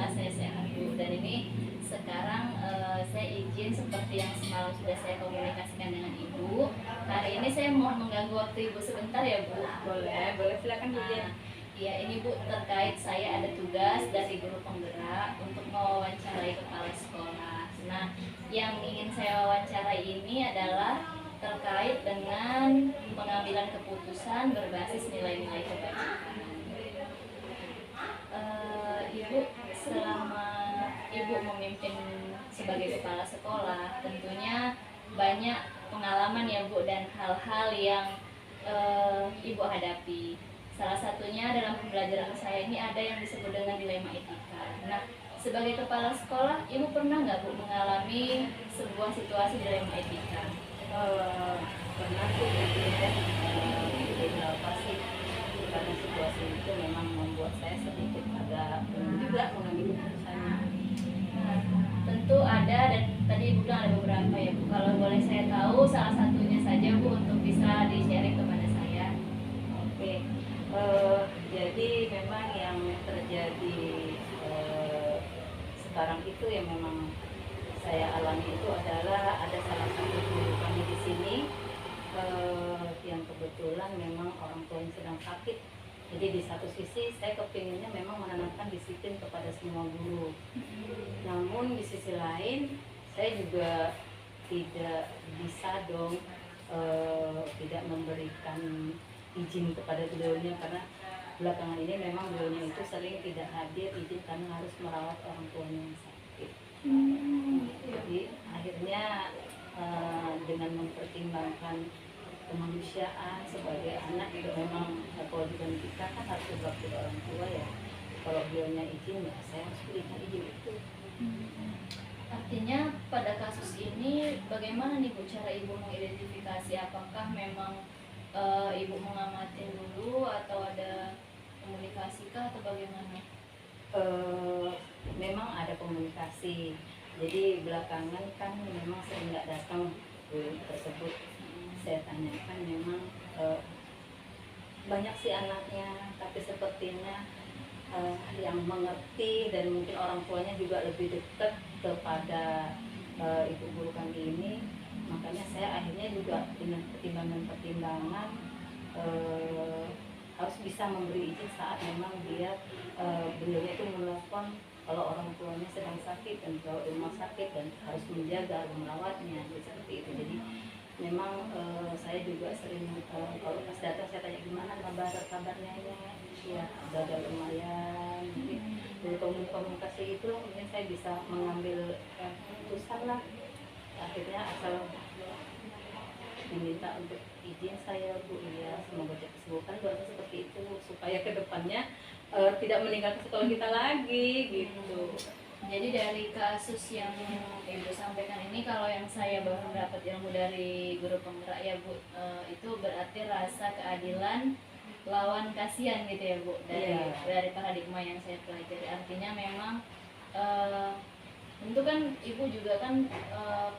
Alhamdulillah saya sehat Bu. Dan ini sekarang saya izin seperti yang semalam sudah saya komunikasikan dengan Ibu. Hari ini saya mau mengganggu waktu Ibu sebentar ya Bu. Boleh silakan Bu Jen. Iya, ini Bu terkait saya ada tugas dari guru penggerak untuk mewawancarai kepala sekolah. Nah, yang ingin saya wawancarai ini adalah terkait dengan pengambilan keputusan berbasis nilai-nilai kebajikan. Ibu, selama Ibu memimpin sebagai kepala sekolah, tentunya banyak pengalaman ya Bu dan hal-hal yang Ibu hadapi. Salah satunya dalam pembelajaran saya ini ada yang disebut dengan dilema etika. Nah, sebagai kepala sekolah, Ibu pernah nggak Bu mengalami sebuah situasi dilema etika? Pernah tuh ya, beberapa sih, karena situasi itu memang membuat saya sedikit agak bingung juga mengambil keputusannya. Nah, tentu ada dan tadi Ibu bilang ada beberapa ya Bu. Kalau boleh saya tahu salah satunya saja Bu untuk bisa di-sharing kepada saya. Oke. Jadi memang yang terjadi sekarang itu yang memang saya alami itu adalah ada salah satu guru kami di sini yang kebetulan memang orang tua yang sedang sakit. Jadi di satu sisi saya kepinginnya memang menanamkan disiplin kepada semua guru. Namun di sisi lain saya juga tidak bisa dong tidak memberikan izin kepada beliaunya, karena belakangan ini memang beliaunya itu sering tidak hadir izin karena harus merawat orang tuanya yang sakit. Jadi akhirnya dengan mempertimbangkan kemanusiaan sebagai anak itu memang kewajiban kita kan harus berbakti orang tua ya. Kalau beliaunya izin ya saya harus berikan izin itu. Artinya pada kasus ini bagaimana nih Bu cara Ibu mengidentifikasi apakah memang Ibu mengamati dulu atau ada komunikasikah atau bagaimana? Memang ada komunikasi. Jadi belakangan kan memang sering nggak datang guru tersebut. Saya tanyakan memang banyak sih anaknya, tapi sepertinya yang mengerti dan mungkin orang tuanya juga lebih dekat kepada ibu guru kami ini. Makanya saya akhirnya juga dengan pertimbangan harus bisa memberi izin saat memang beliau itu menelpon kalau orang tuanya sedang sakit dan kalau di rumah sakit dan harus menjaga dan merawatnya seperti itu. Jadi memang saya juga sering kalau pas datang saya tanya gimana kabarnya ini ya udah lumayan. Jadi dari komunikasi itu mungkin saya bisa mengambil keputusan lah. Akhirnya asal diminta untuk izin saya Bu, ya semoga cepat sembuhkan, berarti seperti itu supaya kedepannya tidak meninggalkan sekolah kita lagi gitu. Jadi dari kasus yang Ibu sampaikan ini, kalau yang saya baru mendapat ilmu dari guru penggerak ya Bu, itu berarti rasa keadilan lawan kasihan gitu ya Bu, dari paradigma yang saya pelajari. Artinya memang tentu kan Ibu juga kan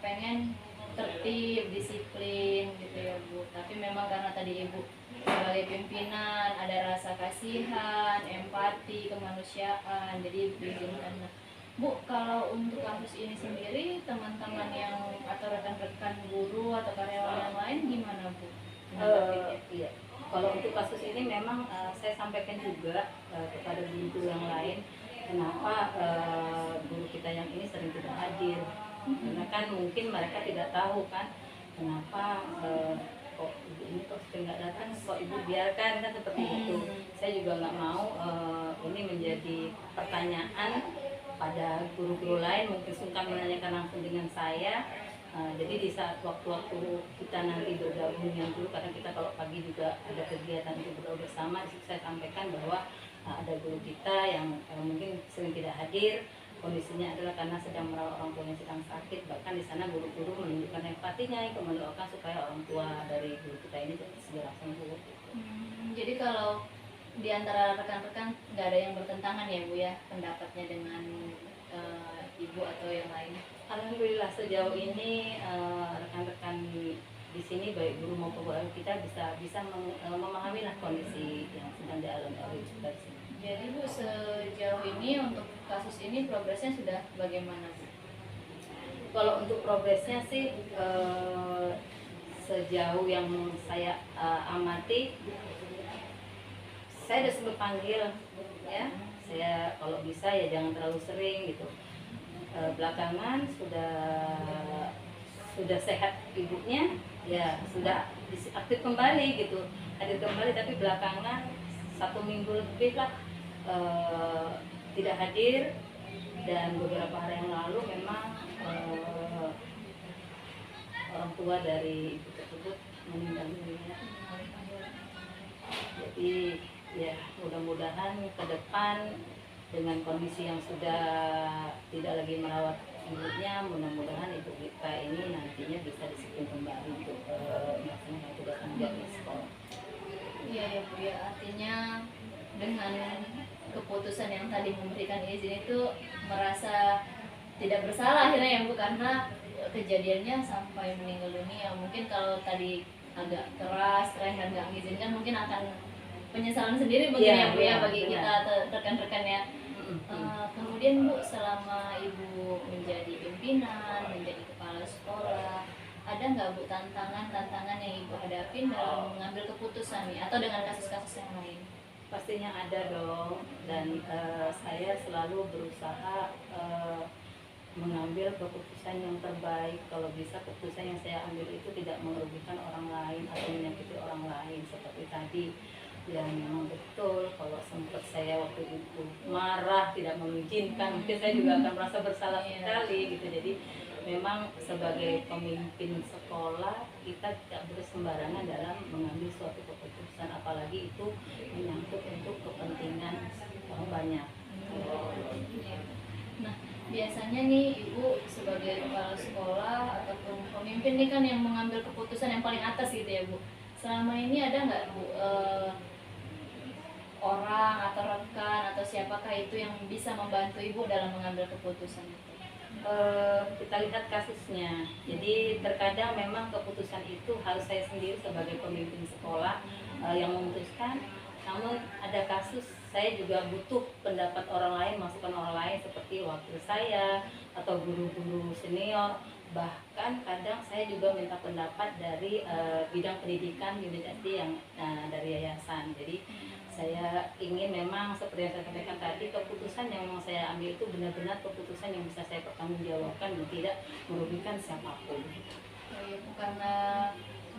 pengen tertib, disiplin gitu ya Bu. Tapi memang karena tadi Ibu sebagai pimpinan ada rasa kasihan, empati, kemanusiaan, jadi diizinkan. Bu, kalau untuk kasus ini sendiri, teman-teman yang atau rekan-rekan guru atau karyawan yang lain gimana Bu? Iya. Kalau untuk kasus ini memang saya sampaikan juga kepada guru yang lain, kenapa guru kita yang ini sering tidak hadir. Karena kan mungkin mereka tidak tahu kan kenapa kok ibu ini kok sering nggak datang, kok ibu biarkan kan seperti itu. Saya juga nggak mau ini menjadi pertanyaan pada guru-guru lain, mungkin sungkan menanyakan langsung dengan saya. Jadi di saat waktu-waktu kita nanti bergabung yang dulu, karena kita kalau pagi juga ada kegiatan untuk berdoa bersama, di situ saya sampaikan bahwa ada guru kita yang mungkin sering tidak hadir. Kondisinya adalah karena sedang merawat orang tuanya sedang sakit. Bahkan di sana guru-guru menunjukkan empatinya untuk mendoakan supaya orang tua dari guru kita ini segera sembuh. Jadi kalau di antara rekan-rekan nggak ada yang bertentangan ya Bu ya pendapatnya dengan Ibu atau yang lain? Alhamdulillah sejauh ini rekan-rekan di sini baik guru maupun guru kita bisa memahami lah kondisi yang sedang dialami oleh kita di sini. Jadi Bu, sejauh ini untuk kasus ini progresnya sudah bagaimana Bu? Kalau untuk progresnya sih sejauh yang saya amati, saya udah sempat panggil ya. Saya kalau bisa ya jangan terlalu sering gitu. Belakangan sudah sehat ibunya, ya sudah aktif kembali gitu, hadir kembali. Tapi belakangan 1 minggu lebih lah tidak hadir, dan beberapa hari yang lalu memang orang tua dari ibu tersebut meninggal dunia. Jadi ya mudah-mudahan ke depan dengan kondisi yang sudah tidak lagi merawat ibunya, mudah-mudahan ibu kita ini nantinya bisa disiplin kembali untuk melaksanakan tugas tanggung jawab di sekolah. Iya ya Bu ya, artinya dengan keputusan yang tadi memberikan izin itu merasa tidak bersalah akhirnya ya Bu, karena kejadiannya sampai meninggal dunia. Mungkin kalau tadi agak keras, terakhir nggak mengizinkan, mungkin akan penyesalan sendiri mungkin Iya, ya Bu ya iya, bagi benar. kita rekan-rekan ya. Kemudian Bu, selama Ibu menjadi pimpinan, menjadi kepala sekolah, ada nggak Bu tantangan yang Ibu hadapin dalam mengambil keputusan nih, atau dengan kasus-kasus yang lain? Pastinya ada dong, dan saya selalu berusaha mengambil keputusan yang terbaik. Kalau bisa keputusan yang saya ambil itu tidak merugikan orang lain atau menyakiti orang lain. Seperti tadi, yang memang betul kalau sempat saya waktu itu marah, tidak mengizinkan, mungkin saya juga akan merasa bersalah sekali gitu. Jadi memang sebagai pemimpin sekolah kita tidak boleh sembarangan dalam mengambil suatu keputusan, apalagi itu menyangkut untuk kepentingan orang banyak. Nah, biasanya nih Ibu sebagai kepala sekolah ataupun pemimpin nih kan yang mengambil keputusan yang paling atas gitu ya Bu. Selama ini ada nggak Bu orang atau rekan atau siapakah itu yang bisa membantu Ibu dalam mengambil keputusan itu? Kita lihat kasusnya. Jadi terkadang memang keputusan itu harus saya sendiri sebagai pemimpin sekolah yang memutuskan. Namun ada kasus saya juga butuh pendapat orang lain, masukan orang lain seperti wakil saya atau guru-guru senior. Bahkan kadang saya juga minta pendapat dari bidang pendidikan unit SD yang dari yayasan. Jadi saya ingin memang seperti yang saya sampaikan tadi, keputusan yang mau saya ambil itu benar-benar keputusan yang bisa saya pertanggungjawabkan dan tidak merugikan siapapun. Oh iya Bu, karena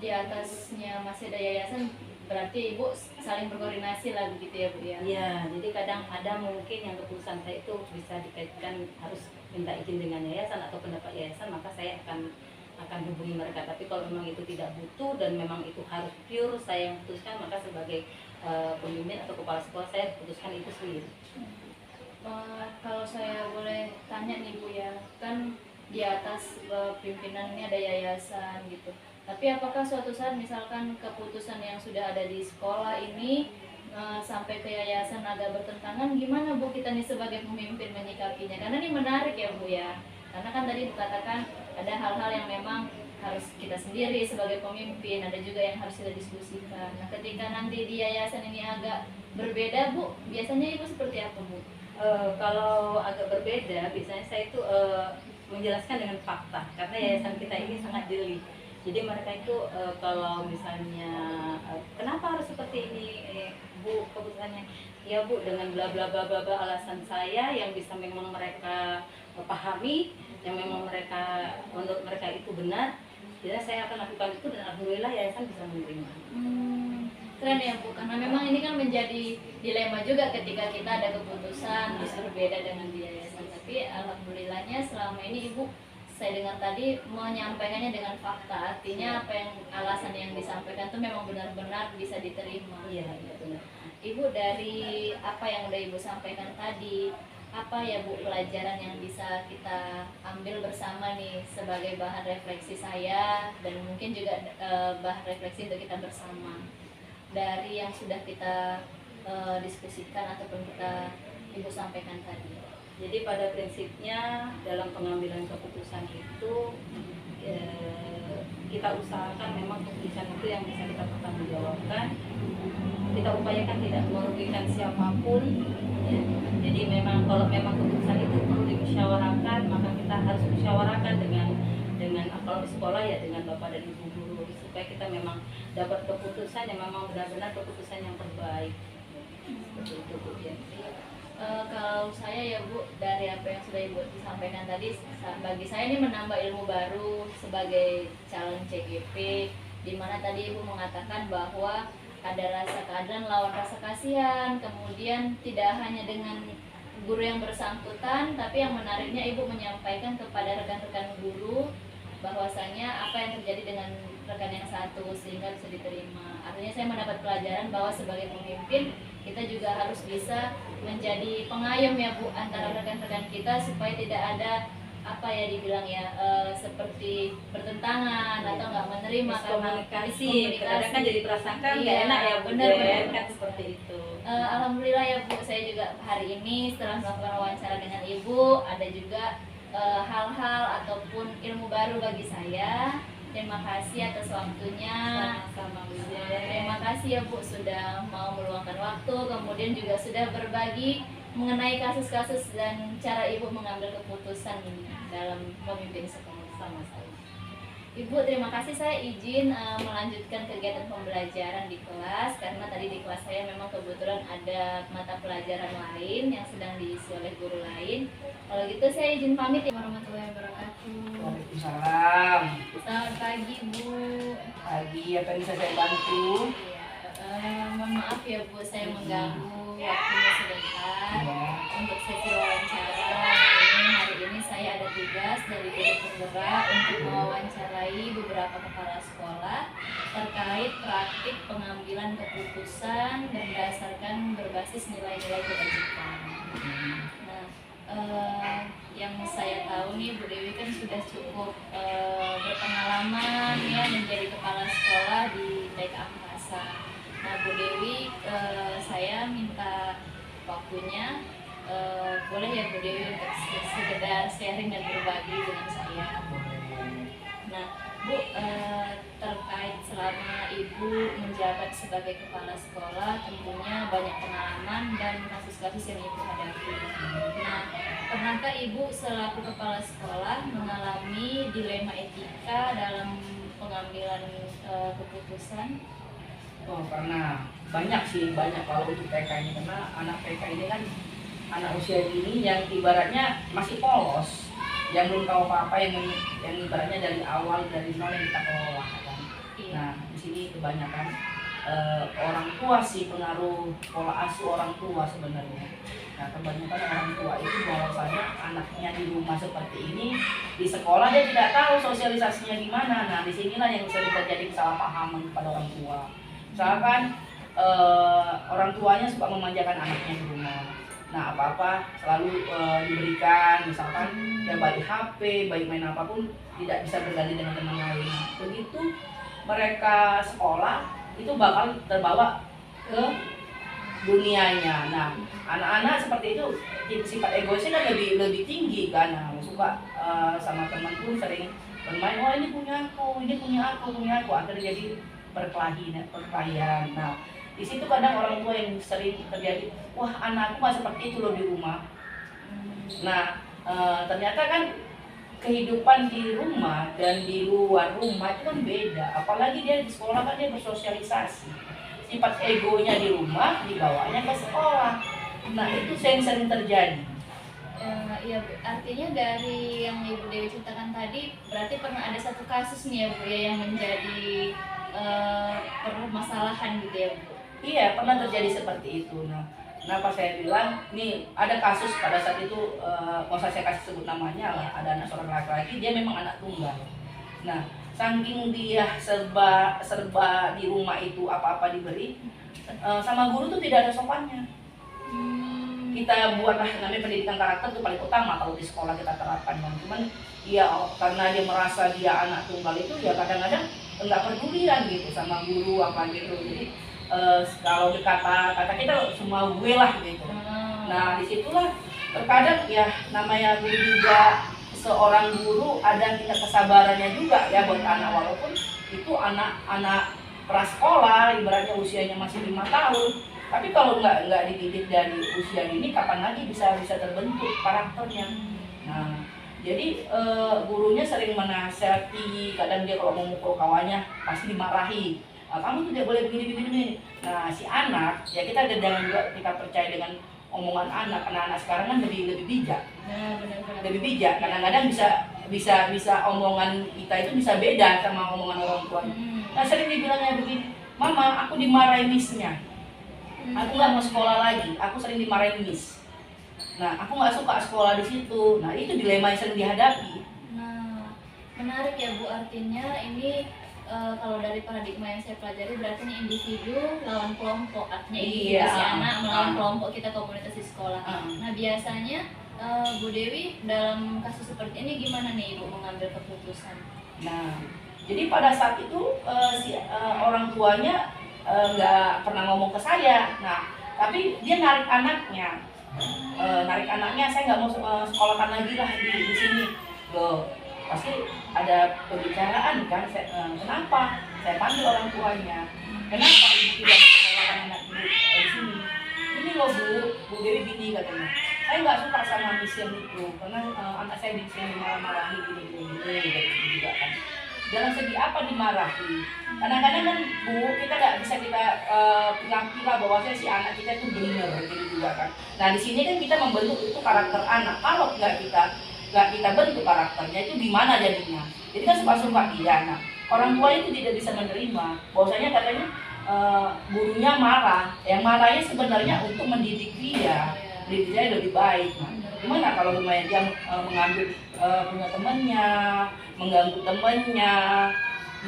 di atasnya masih ada yayasan, berarti Ibu saling berkoordinasi lah begitu ya Bu ya? Iya, jadi kadang ada mungkin yang keputusan saya itu bisa dikaitkan harus minta izin dengan yayasan atau pendapat yayasan, maka saya akan hubungi mereka. Tapi kalau memang itu tidak butuh dan memang itu harus pure saya yang putuskan, maka sebagai pemimpin atau kepala sekolah saya putuskan itu sendiri. Kalau saya boleh tanya nih Bu ya, kan di atas pimpinan ini ada yayasan gitu. Tapi apakah suatu saat misalkan keputusan yang sudah ada di sekolah ini sampai ke yayasan agak bertentangan, gimana Bu kita nih sebagai pemimpin menyikapinya? Karena ini menarik ya Bu ya. Karena kan tadi dikatakan ada hal-hal yang memang harus kita sendiri sebagai pemimpin, ada juga yang harus kita diskusikan. Nah, ketika nanti di yayasan ini agak berbeda Bu, biasanya Ibu seperti apa Bu? Kalau agak berbeda, biasanya saya itu menjelaskan dengan fakta, karena yayasan kita ini sangat jeli. Jadi mereka itu kalau misalnya kenapa harus seperti ini Bu keputusannya, ya Bu dengan bla bla bla bla bla alasan saya yang bisa memang mereka pahami, yang memang mereka menurut mereka itu benar, jadi saya akan lakukan itu dan alhamdulillah yayasan bisa menerima. Keren ya Bu, karena memang ini kan menjadi dilema juga ketika kita ada keputusan terus berbeda dengan di yayasan. Tapi alhamdulillahnya selama ini Ibu, saya dengar tadi menyampaikannya dengan fakta, artinya apa yang alasan yang disampaikan itu memang benar-benar bisa diterima. Iya, benar. Ibu, dari apa yang udah Ibu sampaikan tadi, apa ya Bu pelajaran yang bisa kita ambil bersama nih sebagai bahan refleksi saya dan mungkin juga bahan refleksi untuk kita bersama dari yang sudah kita diskusikan ataupun kita Ibu sampaikan tadi? Jadi pada prinsipnya dalam pengambilan keputusan itu kita usahakan memang keputusan itu yang bisa kita pertanggungjawabkan kita upayakan tidak merugikan siapapun ya. Jadi memang kalau memang keputusan itu perlu dimusyawarahkan, maka kita harus musyawarahkan dengan kalau di sekolah ya dengan bapak dan ibu guru, supaya kita memang dapat keputusan yang memang benar-benar keputusan yang terbaik. Seperti itu Bu ya. Kalau saya ya Bu, dari apa yang sudah Ibu sampaikan tadi, bagi saya ini menambah ilmu baru sebagai calon CGP, di mana tadi Ibu mengatakan bahwa ada rasa keadilan lawan rasa kasihan, kemudian tidak hanya dengan guru yang bersangkutan, tapi yang menariknya Ibu menyampaikan kepada rekan-rekan guru bahwasanya apa yang terjadi dengan rekan yang satu sehingga bisa diterima. Artinya saya mendapat pelajaran bahwa sebagai pemimpin kita juga harus bisa menjadi pengayom ya Bu antara rekan-rekan kita, supaya tidak ada apa ya dibilang ya seperti bertentangan atau nggak menerima karena Komunikasi kadang-kadang kan jadi prasangka nggak enak ya Bu, benar kan seperti itu. Alhamdulillah ya Bu, saya juga hari ini setelah melakukan wawancara dengan Ibu ada juga hal-hal ataupun ilmu baru bagi saya. Terima kasih atas waktunya. Sama-sama Bu. Terima kasih ya Bu sudah mau meluangkan waktu, kemudian juga sudah berbagi mengenai kasus-kasus dan cara Ibu mengambil keputusan dalam memimpin sekolah. Sama-sama. Ibu, terima kasih. Saya izin melanjutkan kegiatan pembelajaran di kelas, karena tadi di kelas saya memang kebetulan ada mata pelajaran lain yang sedang diisi oleh guru lain. Kalau gitu saya izin pamit ya. Warahmatullahi wabarakatuh. Waalaikumsalam. Selamat pagi Bu. Pagi, apa yang bisa saya bantu? Mohon maaf ya Bu, saya mengganggu waktunya sebentar untuk sesi wawancara. Hari ini saya ada tugas dari guru penggerak untuk mewawancarai beberapa kepala sekolah terkait praktik pengambilan keputusan berdasarkan berbasis nilai-nilai kebajikan. Nah, yang saya tahu nih Bu Dewi kan sudah cukup berpengalaman ya menjadi kepala sekolah di TK Angkasa. Nah Bu Dewi, saya minta waktunya, boleh ya Bu Dewi untuk sekedar sharing dan berbagi dengan saya. Nah Bu, terkait selama Ibu menjabat sebagai kepala sekolah, tentunya banyak pengalaman dan kasus-kasus yang Ibu hadapi. Nah, pernahkah Ibu selaku kepala sekolah mengalami dilema etika dalam pengambilan keputusan? Oh, karena banyak kalau untuk TK ini, karena anak TK ini kan anak usia dini yang ibaratnya masih polos, yang belum tahu apa-apa, yang ibaratnya dari awal dari nol yang kita kelola kan. Nah di sini kebanyakan orang tua sih, pengaruh pola asuh orang tua sebenarnya. Nah kebanyakan orang tua itu bahwasanya anaknya di rumah seperti ini, di sekolah dia tidak tahu sosialisasinya gimana. Nah disinilah yang sering terjadi kesalahpahaman kepada orang tua. Misalkan orang tuanya suka memanjakan anaknya di rumah. Nah apa-apa selalu diberikan, misalkan ya baik HP, baik main apapun tidak bisa berganti dengan teman lain. Begitu mereka sekolah itu bakal terbawa ke dunianya. Nah anak-anak seperti itu sifat egoisnya kan lebih tinggi kan. Nah, suka sama teman pun sering bermain, oh ini punya aku, ini punya aku, akhirnya jadi perkelahian. Nah di situ kadang orang tua yang sering terjadi, wah anakku nggak seperti itu loh di rumah. Nah ternyata kan kehidupan di rumah dan di luar rumah itu kan beda. Apalagi dia di sekolah kan dia bersosialisasi. Sifat egonya di rumah dibawanya ke sekolah. Nah itu sering terjadi. Iya Bu, artinya dari yang Ibu Dewi ceritakan tadi berarti pernah ada satu kasus nih ya Bu ya yang menjadi permasalahan gitu ya Bu? Iya, pernah terjadi seperti itu. Nah, kenapa saya bilang, nih ada kasus pada saat itu, mau saya kasih sebut namanya lah, ada anak seorang laki-laki, dia memang anak tunggal. Nah, saking dia serba di rumah itu apa-apa diberi, sama guru tuh tidak ada sopannya. Kita buatlah namanya pendidikan karakter itu paling utama kalau di sekolah kita terapkan. Cuman ya karena dia merasa dia anak tunggal itu ya kadang-kadang enggak pedulian gitu sama guru apa gitu. Jadi kalau kata kita semua gue lah gitu. Nah disitulah terkadang ya namanya guru juga, seorang guru ada tingkat kesabarannya juga ya buat anak, walaupun itu anak prasekolah, ibaratnya usianya masih 5 tahun. Tapi kalau nggak dididik dari usia ini, kapan lagi bisa terbentuk karakternya. Nah, jadi gurunya sering menasihati, kadang dia kalau mau mukul kawannya pasti dimarahi. Kamu tidak boleh begini. Nah, si anak, ya kita jangan juga kita percaya dengan omongan anak, karena anak sekarang kan lebih bijak. Nah, benar-benar. Lebih bijak, kadang-kadang bisa omongan kita itu bisa beda sama omongan orang tua. Nah, sering dibilangnya begini, "Mama, aku dimarahin miss-nya. Aku nggak mau sekolah lagi, aku sering dimarahin miss. Nah, aku nggak suka sekolah di situ." Nah, itu dilema yang sering dihadapi. Nah, menarik ya Bu, artinya ini kalau dari paradigma yang saya pelajari berarti ini individu lawan kelompok, artinya individu Iya. si anak melawan kelompok kita komunitas di sekolah. Nah, biasanya Bu Dewi dalam kasus seperti ini gimana nih Ibu mengambil keputusan? Nah, jadi pada saat itu orang tuanya nggak pernah ngomong ke saya. Nah, tapi dia narik anaknya. Saya nggak mau sekolahkan lagi lah di sini. Loh, pasti ada pembicaraan kan. Kenapa? Saya panggil orang tuanya. Kenapa ibu tidak sekolahkan anak ibu di sini? Ini loh Bu Dewi gini katanya. Saya nggak suka sama miss yang itu karena anak saya di sini marah-marahi gini dari situ juga kan. Dalam segi apa dimarahi? Kadang-kadang kan Bu, kita nggak bisa bilang bahwa si anak kita itu benar gitu juga kan. Nah, di sini kan kita membentuk itu karakter anak. Kalau nggak kita bentuk karakternya, itu gimana jadinya? Jadi kan suka-suka dia. Nah, orang tua itu tidak bisa menerima. Bahwasanya katanya gurunya marah. Yang marahnya sebenarnya untuk mendidik dia lebih baik. Nah, gimana kalau lumayan dia mengambil punya temannya, mengganggu temannya,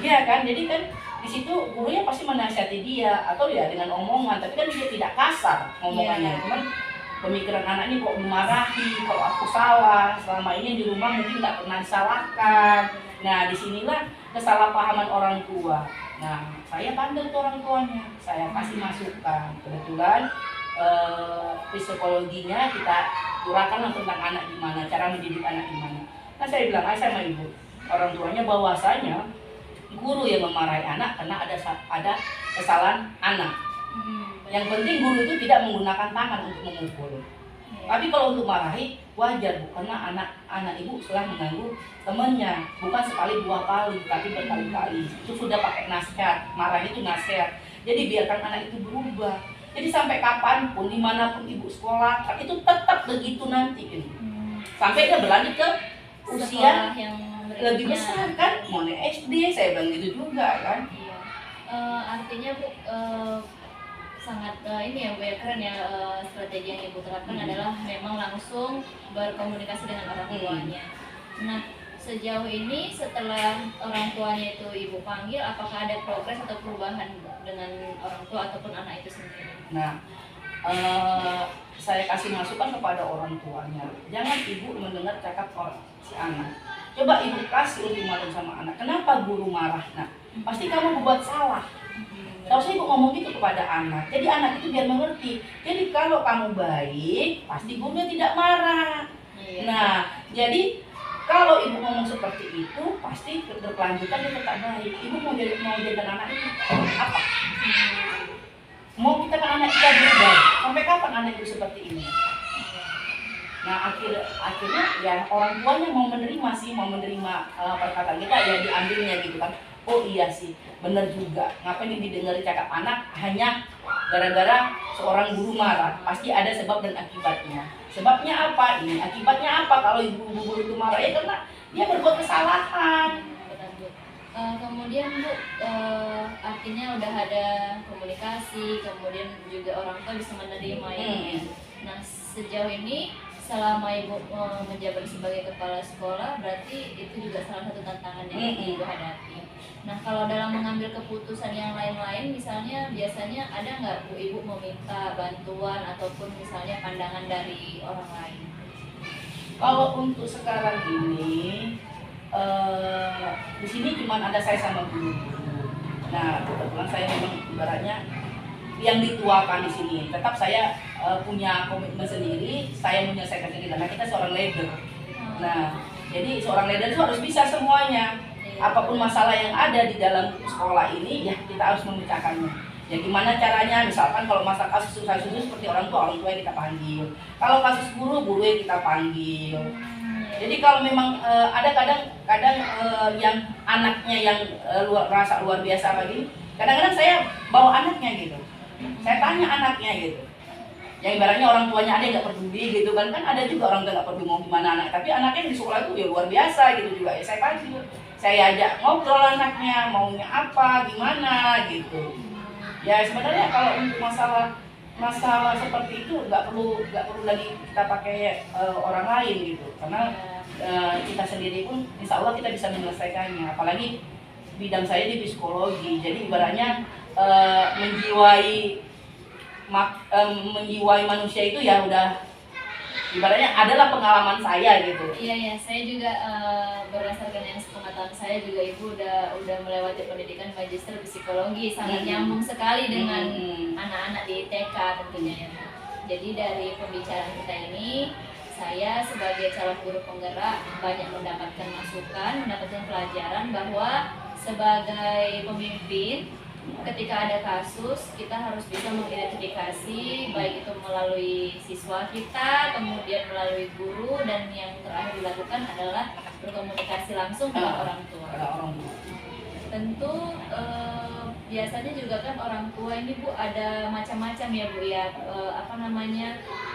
iya kan? Jadi kan di situ gurunya pasti menasihati dia atau ya dengan omongan, tapi kan dia tidak kasar ngomongannya. Cuman pemikiran anak ini kok dimarahi, kalau aku salah, selama ini di rumah mungkin nggak pernah disalahkan. Nah, disinilah kesalahpahaman orang tua. Nah, saya panggil tuh orang tuanya, saya kasih masukan. Kebetulan psikologinya kita uraikan tentang anak gimana, cara mendidik anak gimana. Nah, saya bilang aja sama ibu, orang tuanya bahwasanya guru yang memarahi anak karena ada kesalahan anak. Yang penting guru itu tidak menggunakan tangan untuk memukul. Tapi kalau untuk marahi wajar Bu, karena anak ibu telah mengganggu temannya, bukan sekali 2 kali, tapi berkali-kali. Itu sudah pakai nasihat, marah itu nasihat. Jadi biarkan anak itu berubah. Jadi sampai kapanpun, dimanapun ibu sekolah, itu tetap begitu nanti gitu. Sampai dia berlanjut ke usia yang lebih besar kan, mau SD, saya bilang gitu juga kan. Iya. Artinya Bu, sangat ini ya Bu ya, keren ya, strategi yang Ibu terapkan adalah memang langsung berkomunikasi dengan orang tuanya. Nah, sejauh ini setelah orang tuanya itu Ibu panggil, apakah ada progres atau perubahan dengan orang tua ataupun anak itu sendiri? Nah, saya kasih masukan kepada orang tuanya, jangan ibu mendengar cakap si anak. Coba ibu kasih ultimatum sama anak, kenapa guru marah? Nah, pasti kamu berbuat salah. Harusnya ibu ngomong gitu kepada anak. Jadi anak itu biar mengerti. Jadi kalau kamu baik, pasti gurunya tidak marah. Nah, jadi kalau ibu ngomong seperti itu, pasti berkelanjutan dia tetap baik. Ibu mau jadikan anak itu apa? Mau kita kan anak kita berubah. Sampai kapan anak itu seperti ini? Nah, akhirnya ya orang tuanya mau menerima perkataan kita, ya diambilnya gitu kan. Oh iya sih, benar juga. Ngapain ini didengar cakap anak hanya gara-gara seorang guru marah? Pasti ada sebab dan akibatnya. Sebabnya apa ini? Akibatnya apa kalau ibu guru itu marah? Ya karena dia berbuat kesalahan. Kemudian Bu, artinya udah ada komunikasi, kemudian juga orang tua bisa menerima ya. Nah, sejauh ini selama Ibu menjabat sebagai kepala sekolah, berarti itu juga salah satu tantangan yang Ibu hadapi. Nah, kalau dalam mengambil keputusan yang lain-lain, misalnya biasanya ada nggak Bu Ibu meminta bantuan ataupun misalnya pandangan dari orang lain? Kalau untuk sekarang ini, di sini cuma ada saya sama guru-guru. Nah, kebetulan saya memang ibaratnya yang dituakan di sini. Tetap saya punya komitmen sendiri, saya menyelesaikan sendiri karena kita seorang leader. Nah, jadi seorang leader itu harus bisa semuanya. apapun masalah yang ada di dalam sekolah ini ya kita harus memecahkannya. Ya gimana caranya, misalkan kalau masalah kasus susah-susah seperti orang tua yang kita panggil, kalau kasus guru yang kita panggil. Jadi kalau memang ada kadang yang anaknya yang rasa luar biasa lagi, kadang-kadang saya bawa anaknya gitu, saya tanya anaknya gitu, yang ibaratnya orang tuanya ada yang nggak peduli gitu kan ada juga orang tua nggak peduli mau gimana anak, tapi anaknya di sekolah itu ya luar biasa gitu juga ya saya panggil, saya ajak ngobrol anaknya maunya apa gimana gitu. Ya sebenarnya kalau untuk masalah seperti itu nggak perlu lagi kita pakai orang lain gitu, karena kita sendiri pun insya Allah kita bisa menyelesaikannya. Apalagi bidang saya di psikologi, jadi ibaratnya menjiwai manusia itu ya udah ibaratnya adalah pengalaman saya gitu. Iya, saya juga berdasarkan yang sepengetahuan saya juga ibu udah melewati pendidikan magister psikologi, sangat nyambung sekali dengan anak-anak di TK tentunya ya. Jadi dari pembicaraan kita ini, saya sebagai calon guru penggerak banyak mendapatkan masukan, mendapatkan pelajaran bahwa sebagai pemimpin ketika ada kasus kita harus bisa mengidentifikasi baik itu melalui siswa kita, kemudian melalui guru, dan yang terakhir dilakukan adalah berkomunikasi langsung dengan orang tua. Tentu biasanya juga kan orang tua ini Bu ada macam-macam ya Bu ya,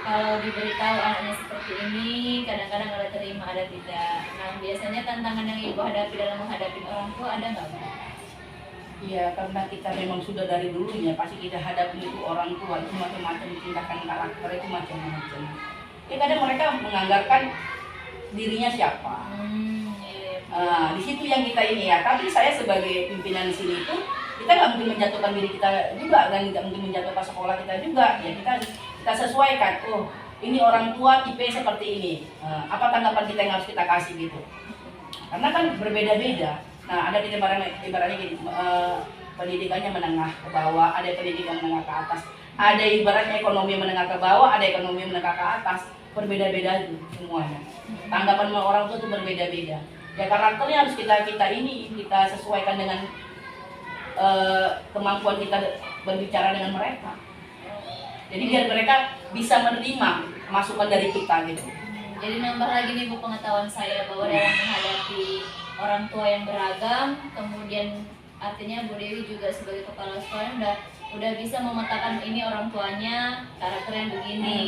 kalau diberitahu anaknya seperti ini kadang-kadang ada terima ada tidak. Nah biasanya tantangan yang ibu hadapi dalam menghadapi orang tua ada nggak Bu? Iya, karena kita memang sudah dari dulunya pasti kita hadapi itu orang tua itu macam-macam, tindakan karakter itu macam-macam. Ya kadang mereka menganggarkan dirinya siapa. Di situ yang kita ini ya. Tapi saya sebagai pimpinan di sini itu kita nggak mungkin menjatuhkan diri kita juga dan nggak mungkin menjatuhkan sekolah kita juga. Ya kita sesuaikan. Oh ini orang tua tipe seperti ini. Apa tanggapan kita yang harus kita kasih gitu? Karena kan berbeda-beda. Nah, ada ibaratnya gini, pendidikannya menengah ke bawah, ada pendidikan menengah ke atas, ada ibaratnya ekonomi menengah ke bawah, ada ekonomi menengah ke atas, berbeda-beda itu semuanya. Tanggapan orang tua itu berbeda-beda. Ya karakternya harus kita sesuaikan dengan kemampuan kita berbicara dengan mereka. Jadi biar mereka bisa menerima masukan dari kita gitu. Jadi nambah lagi nih Bu pengetahuan saya bahwa dalam menghadapi orang tua yang beragam, kemudian artinya Bu Dewi juga sebagai kepala sekolah udah bisa memetakan ini orang tuanya karakternya begini,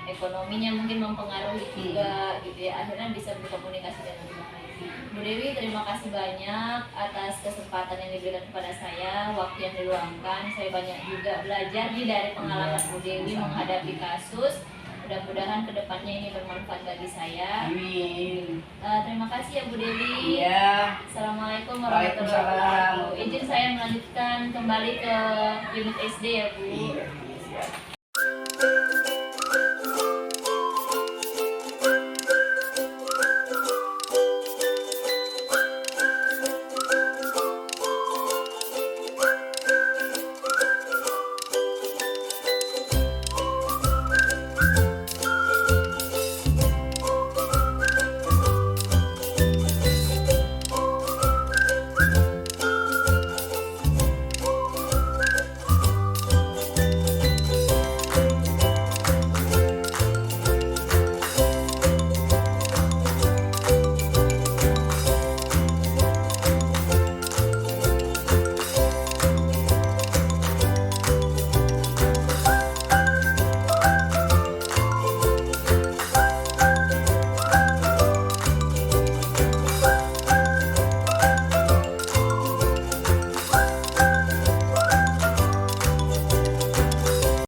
ekonominya mungkin mempengaruhi juga gitu ya, akhirnya bisa berkomunikasi dengan baik. Bu Dewi terima kasih banyak atas kesempatan yang diberikan kepada saya, waktu yang diluangkan, saya banyak juga belajar nih dari pengalaman Bu Dewi menghadapi kasus. Mudah-mudahan kedepannya ini bermanfaat bagi saya. Amin. Terima kasih ya Bu Dewi. Iya. Assalamualaikum warahmatullahi wabarakatuh. Izin saya melanjutkan kembali ke unit SD ya Bu. Iya.